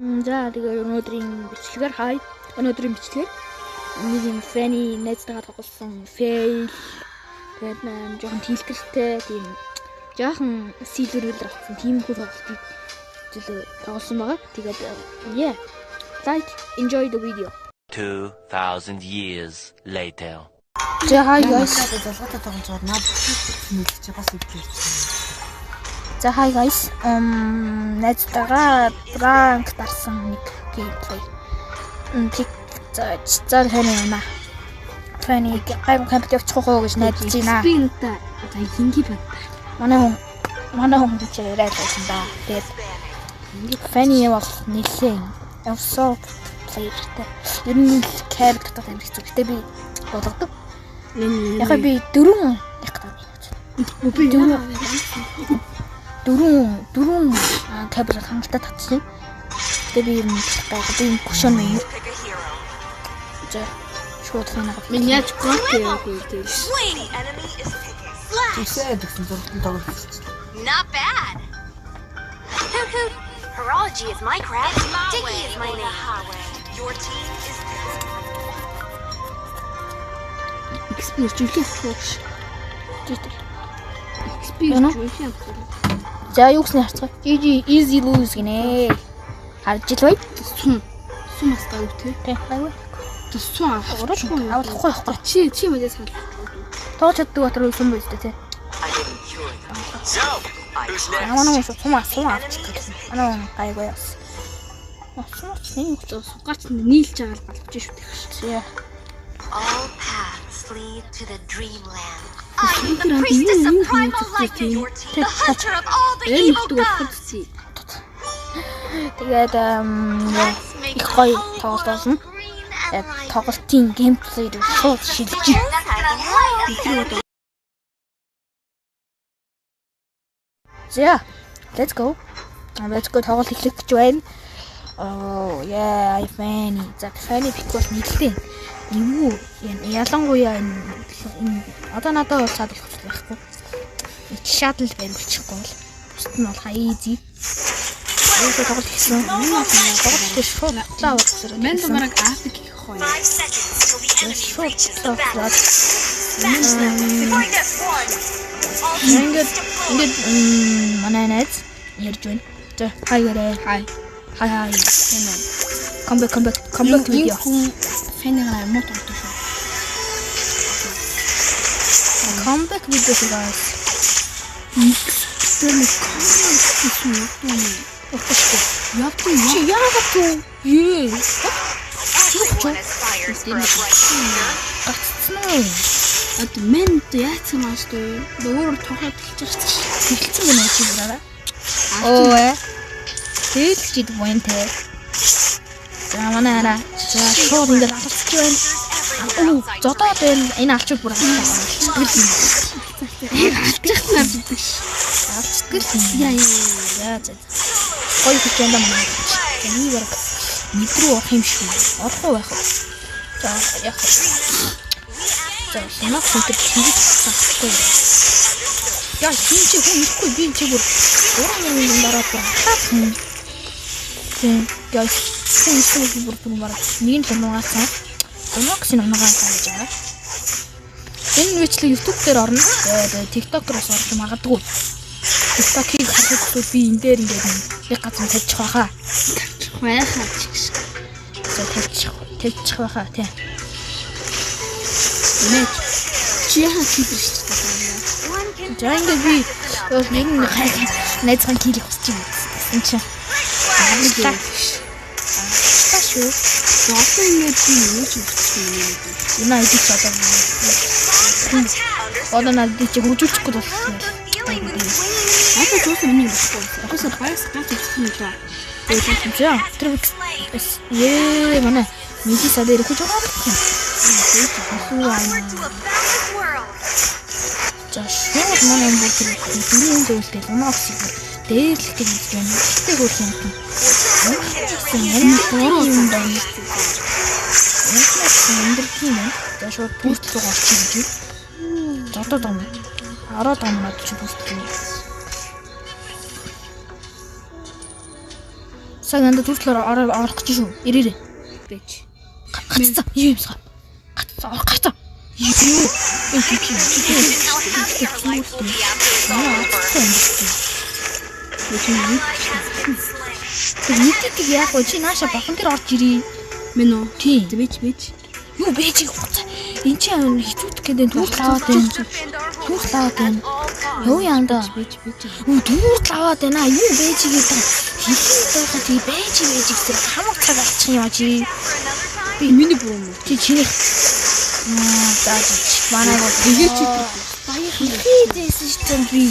За тэгээ өнөөдрийн бичлэгээр хай. Өнөөдрийн бичлэгээр нэг юм Fanny найзтайгаа тоглосон fail. Тэгээд жоохон тэлтэлтэй тийм жоохон silver авсан тийм хүү тоглолтыг тоглосон байгаа. Тэгээд yeah. Like enjoy the video. 2000 years later. За hi guys. За hi guys. Найзтайгаа prank дарсан нэг gameplay. За Fanny Fanny гайгүй компьютер явуучих уу гэж найдаж байна. Би надаа одоо хинги бат. Манай хүн гэж яриад байсан да. Тэгээд Fanny бол нэлээд явсоо плеертэй. Ер нь character татах юм хэцүү. Гэтэ би болгодог. Яг би дөрөв кабель хангалттай татсан. Гэтэ би ер нь би кушон юм. За шууд ханаа. Мен яаж гот яагүй тийм. Not bad. Hoot. Horology is my craft. Dicky is my name. Your team is Experience фош. За юу гэснээр харцгаа. GG easy lose гинэ. Харж ил бай. Сум астай үү те. Айгүй. Сум авахгүй байхгүй. Чи мэдээс хал. Тоо чаддаг батар сум байж та те. Манай сум авчих гэсэн. Манай гайгүй яс. Сум сугаач нийлж байгаа л балж шүү дээ. all paths lead to the dreamland. I'm the priestess of primal lightning. Your team, the hunter of all the evil gods. Тэгээд их гоё тоглолт. Тоглолтын геймплейд шууд шилжиж. За, let's go. Let's go тоглолт эхлэх гэж байна. Oh yeah, Fanny. За Fanny пик бол нийлээ. Юу ялангуяа энэ одоо надад цаад их байхгүй. Шатл баримтчихгүй бол бусд нь бол easy. ඒක тоглолт хийсэн. Тоглолт шууд лаа үзэр. Мен думараг афик их гоё. Ингээд манай найз ярьж байна. За хаяарэ. Хай. Come back video. Фэнийгаа мод өгдөг шүү. Come back video guys. Ад мент яатсан маш дээ. Өөр тухайд хэлчихэж Хэлсэн байна чи бураараа. Оо. Хэлчихэд байна те. За манай хараа. За шууд ингээд алцчих байна. Оо зодоод байна. Энэ алчуул бүр алцчих. алчихсан гэдэг ш. Алцчих. Яа. Гоё гэж байна манай. Энийг баг мэдрүү авах юм шүү. Орох байх. За яг. За санаа хүнтэй чиглэж тасахгүй. Яа чинчи хүн ихгүй би чи бүр 3 дараа бүр. Тийм. Яа чинь бүр мараа нэг л нугаасан. Унагс нугагаа гэж байгаа. Энэ бичлэг YouTube дээр орно. Тэгээд TikTok-оос орж магадгүй. TikTok-ийг харахад би энэ дээр ингээд нэг газар тавьчих байхаа. Байхаа ч гэж. За тавьчих байхаа тийм. Нэг чи яа хийдэж шүү дээ. За ингээд би нэг найзхан хийх хүсэж байна. Энэ чинь. Шүү. Зоосон ингээд би юу ч хийчихсэн юм. Энэ айдч одоо. Одоо надад чи хөгжүүлчихгүй болсон. Одоо зоосон миний болохгүй. Ахаас баяс гаж ирсэн юм даа. За тэр манай мэдээ садэр хэж байгаа. За шууд манай бүр тэр дөрөв зүйлтэй унаас дээрлэх гэж байна. Тэгтээ хөрх юм. Энэ байна. Эндэрхийн байна. За шууд бүрт рүү орчих гэж. Зодод юм. Ороод амнаад чи бүрт рүү. Цаг надад түртлээр орох гэж шүү. Ирээрээ. Бэж. Гацсан. Юм саа. Гацсан. Юу? Нийтийг яг гоо чи нааша бахан дээр орж ирээ. Мэн үү? Тийм. Бэж. Юу бэжиг хуцаа. Энд чи хитүүт гэдэг дүүрт аваад байна. Дүүрт аваад байна. Юу яанда? Бэж. Дүүрт аваад байна. Юу бэжиг гэдэг. Хилэн байхад тий бэжиг гэсэн хамаг цаг алчих юм чи. Би миний буруу юм. Чи чиний. За манай гоо Тэгээ чи хийдээсэн чинь би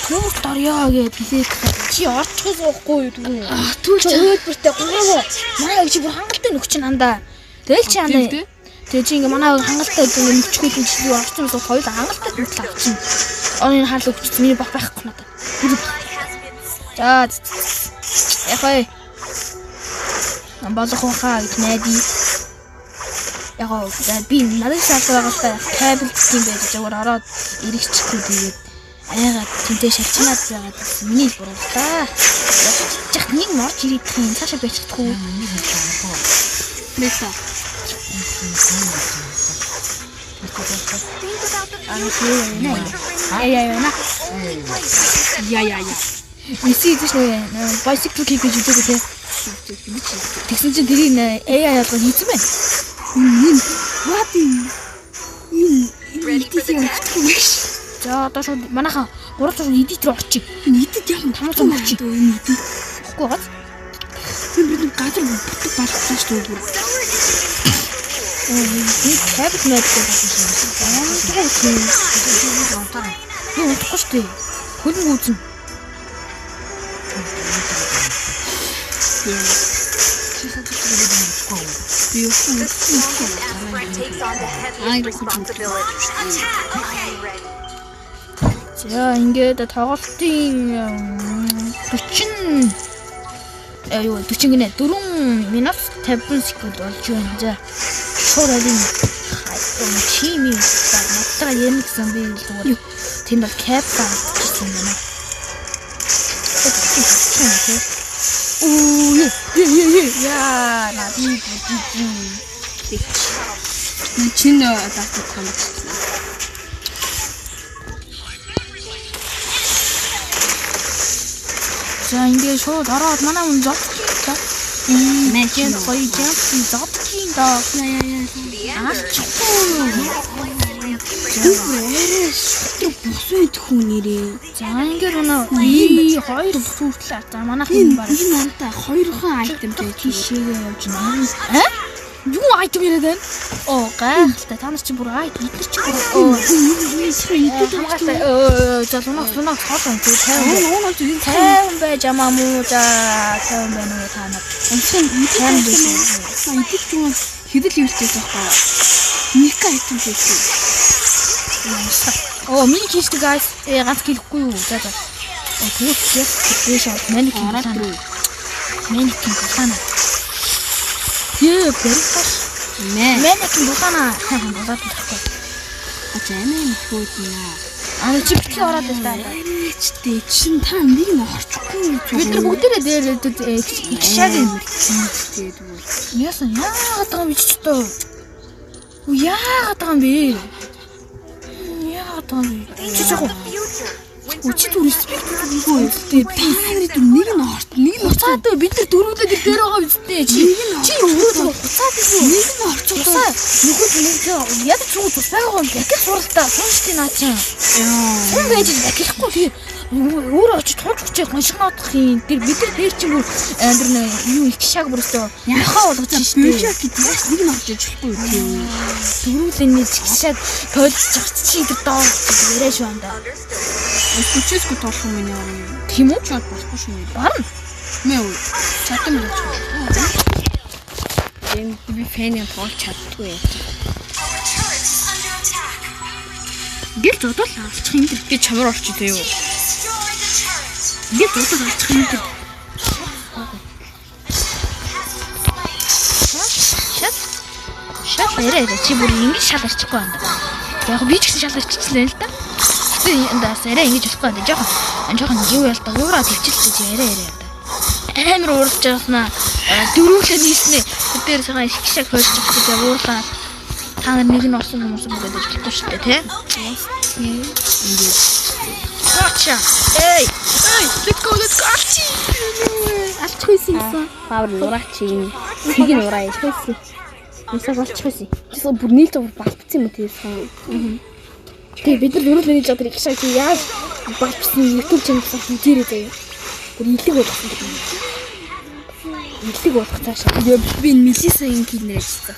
дүүрт орё гэж билээд чи орчихсон байхгүй юу дүү. түр Чи өөдөртөө гоо. Манай чи бүр хангалттай нөхч нандаа. Тэгэл чи андаа. Тэгээ чи ингээ манай хангалттай нөхчгүй юм чи орчихсон бол хоёул хангалттай нөхч авчихна. Оны хаалт өгч миний бах байхгүй надаа. За. Яхаа. Амбалах хаа гэж найдаа. Ягаа би надад шалтгаалтай кабел гэх юм байж зүгээр ороод иргэчихгүй тэгээд айгаад тэнтэй шалчнаад байгаад миний буруу та. Чих нэг морч ирэх юм цаашаа байчихгүй. Мэта. Я. Эсээ гэж нэ bicycle kick гэж үздэггүй те. Тэгсэн чинь тэрийг AI ялгаж хийсэн байна. What in? За одоо шууд манайхаа 300 эдит рүү орчих. Нийтэд яг 500 очив. Энэ нийтэд. Тэгэхгүй гад. Би газар бүтэг балхаж дүүр. Би кабел мэд гэсэн юм. Юу утгагүй шүү дээ. Хөлн үүсэн. За ингээд тоглолтын 40 гинэ 4 минут 50 секунд болж байна. За шууралын чими надад ярих гэсэн би зүгээр тийм бол капта гэсэн юм байна. Яа нади Чин датаг юм. За ингээд шууд ороод манай хүн зодчих та. Мэкэн гоё юм зодчих да. Босод хүн нэрээ. За ингээд өнөө хоёр бүртлээ. За манайх юм байна. Энэ нантаа хоёрхан айтем тийшээгээ явж байна. Юу айтем яриад байна? Оо гайхалтай. Та нар чи бүр айт бид нар чи за лунах хоолой тайван байж амаа муу за тайван байна уу та нар. Онцгой тайван байсан. Идэх юм хэдэл ивэлтэй байхгүй. Нэг айтем хийсэн. Оо миний хийдэг guys ганц гэлэхгүй юу. За. Тэгвэл дэш манайх ороод ирээ. Манайх булаана. Берхаш. Манайх булаана. Болоод ирэхгүй. Ачаамын хөөднө. Чи битгий ороод байна. Чтэй чин та нэг нь орчихгүй. Бид нар бүгдээрээ дээр их шаг юм. Яасан яагаад байгаа юм чи ч тоо. Яагаад байгаа юм бэ? Чи чого? Учид үрсбик үгүй. Танарыг нэг нь орт, нэг нь Буцаад бид нар дөрөвдөө дээр байгаа үстэй. Чи өөрөө буцаад нэг нь орчихлоо. Нүгэл яг ч үгүй байгаа юм. Дахиж суралтаа сууштай наачаа. Яа. Байж дахихгүй тий. Өөрөө очиж тулж хүчээ гоншгоодох юм. Тэр бид нар дээр чинь бүр тэр нэг юу их шаг бүрсөө яхаа болгож штэ. Бюджет гэдэг бас нэг нь орж иж болохгүй тий. Дөрөвдөө нэг шаг тойлж чи тэр доо яриаш байна. Хүчээсгүй тоолох юм яа. Тийм үү? Чад болохгүй шүү. Барна. Мэ үү. Чадсан юм байна. Энэ би фэн тоолж чаддгүй яа. Гэл зодол авчих юм дэр би чамар орчих тий юу. Гэл зодол авчих юм дэр. Шат нэрээ чи бүр ингэж шал арчихгүй байна. Яг би ч гэсэн шал арчихлаа л да. Эндээс арай ингэж болохгүй байна. Жохон юу ял да. Уураа төвчлээ чи арай да. амар уурж байгаснаа. Дөрөвлөө нийснэ. Тэр дээр сайхан их шиг хойж байгаа уурлаа. Та нар нэг нь орсон хүмүүс бүгд ажиллахгүй шүү дээ, тий? Ингээд. Гача. Эй, let's go. Алчхойсэн. Павар нураач юм. Тийг нь ураа яшхойсэн. Нисаа болчихсон. Тэсээ бүр нийлж балбцсан юм тийсэн. Тэгээ бид нар дөрөв нэг жоо их шаг яаж балбцсан YouTube channel-аас хийрээ заяа. Бүр илэг болгосон юм. Илэг болгох цаашаа. Би Мелисагийн кинээр ажилласан.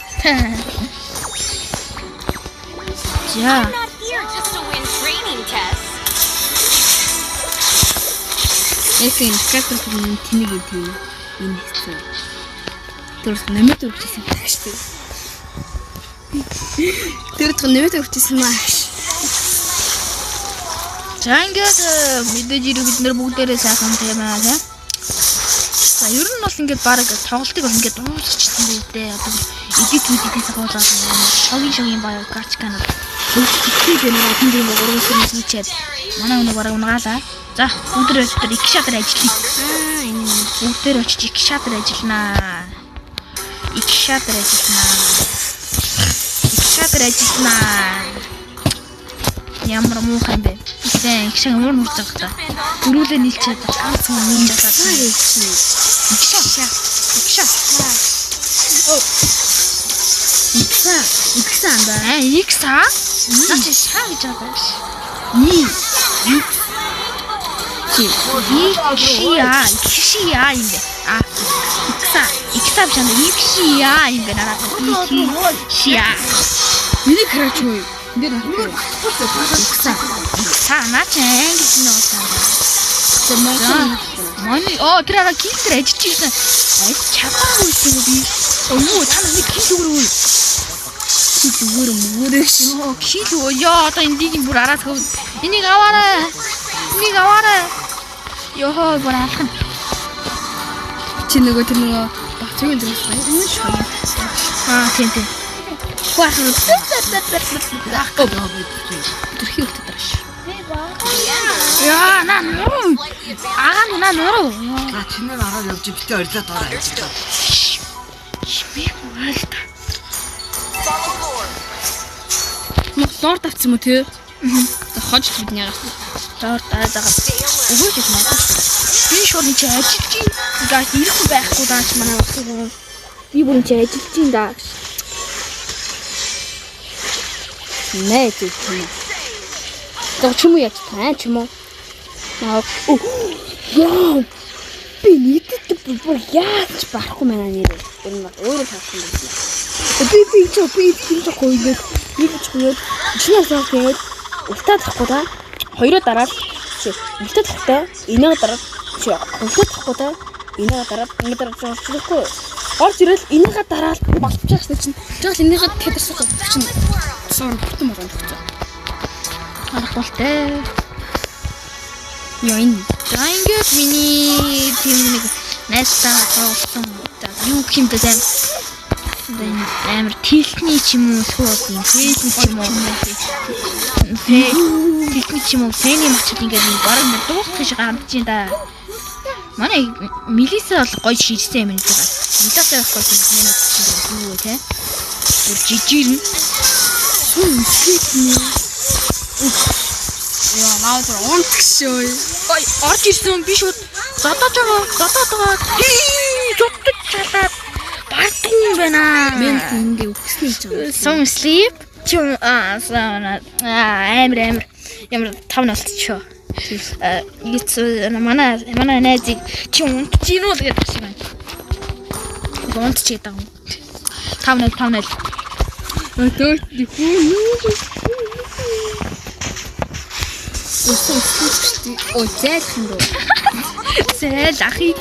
За. I'm not here just to win training tests. Эфин капитал тэмиг тийм энэ хэвчээ. Тэрс нэмээд өгчсэн багштай. Тэрд нэмээд өгчсэн мааш. За ингээд мэдээж ирэх бид нар бүгдээрээ сайхан тийм аа тийм. За ер нь бол ингээд баг тоглолтыг бол ингээд дуусчихсан дээ. Одоо эдит сахуулаад шогийн баяр гачканаа. Тэгтээ нэр тийм юм уурсан хийчихэд манай өнөө бараг унгаалаа. За бүгдээ их шатар ажиллая. Бүгдээ очиж их шатар ажилланаа. Их шатар ажилланаа. Ямар муухай юм бэ? Их шиг уур нурж байгаа та. Дөрүүлээ нийлчээд ганц юм нийлж байгаа. Икса анда. Икса? Наач шаа гэж байгаа биш. Икшия юм бэ. Икса бишэн икшия юм бэ нараа. Икшия. Миний хараач юу? Энд нэг Икса наач англи нөөсөө. Мани тэр ара киндэр ажиллаж ирсэн. Чапаагүй юм би. Өө та нэг киндүрөө. Зүгээр кило яа одоо эндийг бүр араас хөв. Энийг аваарай. Йоо бүр алхан. Чи нөгөө тэр нөгөө бацгийн дөрөс байна. Тийм. Хөөе. Тэрхий өгдөг даш. Яа наа нуу. За чинээр араад явж битээ орилоод ороо. Би болт. Лорд авсан юм тий? За хож бидний яах. Лорд аадаага. Өгөөж ирнэ. Би шууд чи ажиллаж чинь. Гаас ирэхгүй байхгүй даач манай усгүй. Би бүр чи ажиллаж чинь даа. Нэ тий. За чим уу яж таа чим уу? Яа. Би нийтэд бүр яаж барахгүй маа нэр. Энэ бол өөрөө таасан юм. Би чи хоёроо чиний асуух гээд ултаа тахгүй та хоёроо дараад чи ултаа тахтай энийг дараад чи ултаа тахгүй та энийг дараад ингэ дараад зурчихгүй орж ирэл энийг дараад болчих чинь жаал энийг тэдэрсэх чинь суур бүтэн болгоно гэсэн. Харах болтой. Яа энэ за ингээд миний тийм нэг найстаа тоглосон. За юу хэмтэй зам амар тэлтний ч юм уу эсвэл юм фэйсний ч юм уу тэлтний ч юм уу фэйний мачд ингээд бараг дуусах шиг гарч ийн да. Манай Мелиса бол гоё шийдсэн юм нэг байгаа. Мелиса яг гоё юм юу вэ те? Бүр жижигэрнэ. яа наадар онцгшөө. Гоё орж ирсэн би шууд зодоод байгаа. Зүтгэж чалаад бартун байна. Мен ингэ өгснэй ч юм. Some sleep. Амар ямар тав насчаа. It's манай найзыг чи унтчих юм уу гэж хэлсэн байна. Унтчих даа. 5-0. Өтөөд Ой зайлхан дөө. Зээл ахыг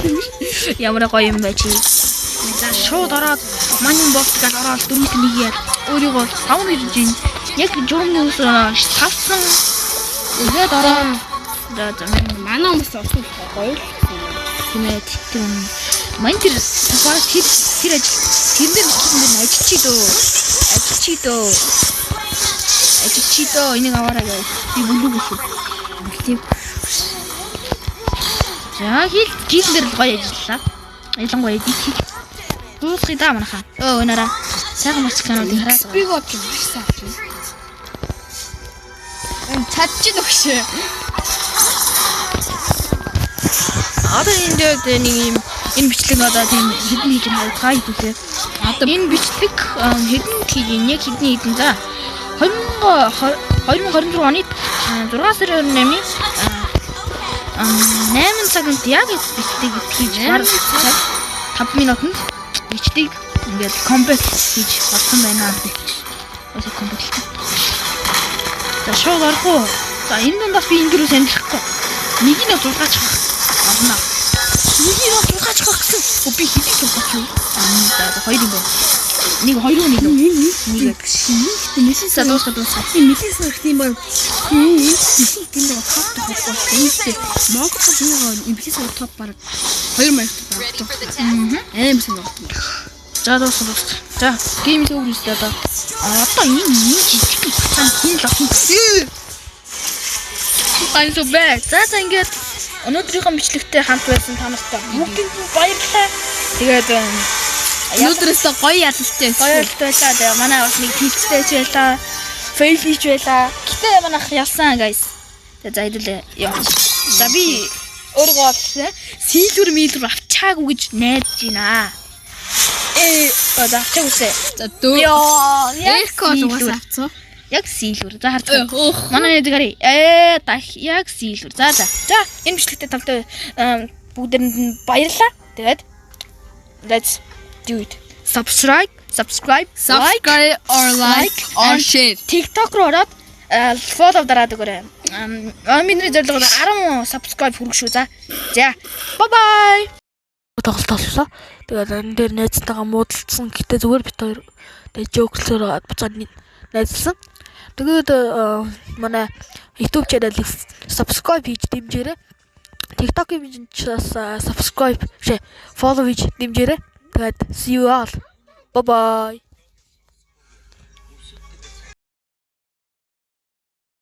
ямар гоё юм бэ чи. За шууд ороод манин боксгад ороод дөрмөс нэгээд өөрийгөө савн хийж ийн. Яг журмны ус тавсан. Тэгээд ороо. За манай хүмүүс орсон гоё. Хэмээд тийм. Мань тэр сафар тэр ажил тэрнэр Ажичи дөө энийг аваарай гэж би бүлэг өгсөн. Тийм. За хийлдэр л гоё ажиллаа. Ялангуяа дий. Дуусгий даа манайхаа. Өнөрөө сайхан мацхануудыг хараад. Би гот гэсэн. Чадчих өгшөө. Одоо энэ нэг юм энэ бичлэг одоо тийм хэдэн хийж байгаа хэдүүлээ. Одоо энэ бичлэг хэдэн хийж яг хэдний хэдэн за 2024 оны 6 сарын 28-ны 8 цагт яг бичлэг хийж баг 5 минутанд бичлэг ингээд комбат хийж болсон байна гэж. Өөсөө комбат. За шоу гарах. За энэ дундаас би энэ дөрөв сонирхохгүй. Нэг нь 6 чих. Орно. Нэг нь 6 чих гэсэн. Би хэдий суулгач юу? За хоёр юм байна. Нэг хоёр нэг нэг Мессеж дуусах. Мессеж хийх юм бол мессеж тийм нэг топ топ болчихсон. Монгол нэг мессеж топ баг 2 маяг топ. Аим сэн байна. За дуусах. За гейм зөвлөстэй одоо. Одоо энэ жижиг бацаан хин л авах. I'm so bad. За ингээд өнөөдрийнхөө бичлэгтэй хамт байсан та нартай бүгдэнд баярлалаа. Тэгээд Өнөөдрөөс гоё ялалтай байлаа. Тэгээ манай бас нэг тэлцтэй ч байлаа. Фейл хийж байлаа. Гэтэ манайх ялсан guys. Тэгээ за хэдүүлээ. За би өөргөө олсон. Силвер милвер авчаагүй гэж найдаж байна. За авчаагүй. За дөө. Яг код угаас авцгаа. Яг силвер. За харцгаа. Манай нэг гарыг. Яг силвер. За. За энэ бичлэгтээ тавтай бүгдэнд нь баярлалаа. Тэгээд let's do it. Subscribe or like or share. TikTok руу ороод follow дараад өгөөрэй. Миний зорилго 10 subscribe хүрэх шүү. За. Bye bye. Тоглолт боллоо. Тэгээд энэ дээр найзтайгаа муудалцсан. Гэтэ зүгээр бит хоёр тэгээд жокслоор буцаад найзлсан. Тэгээд манай YouTube channel-ийг subscribe хийж дэмжээрэй. TikTok-ийн бичээс subscribe follow хийж дэмжээрэй. Тэгээд see you all. Bye bye.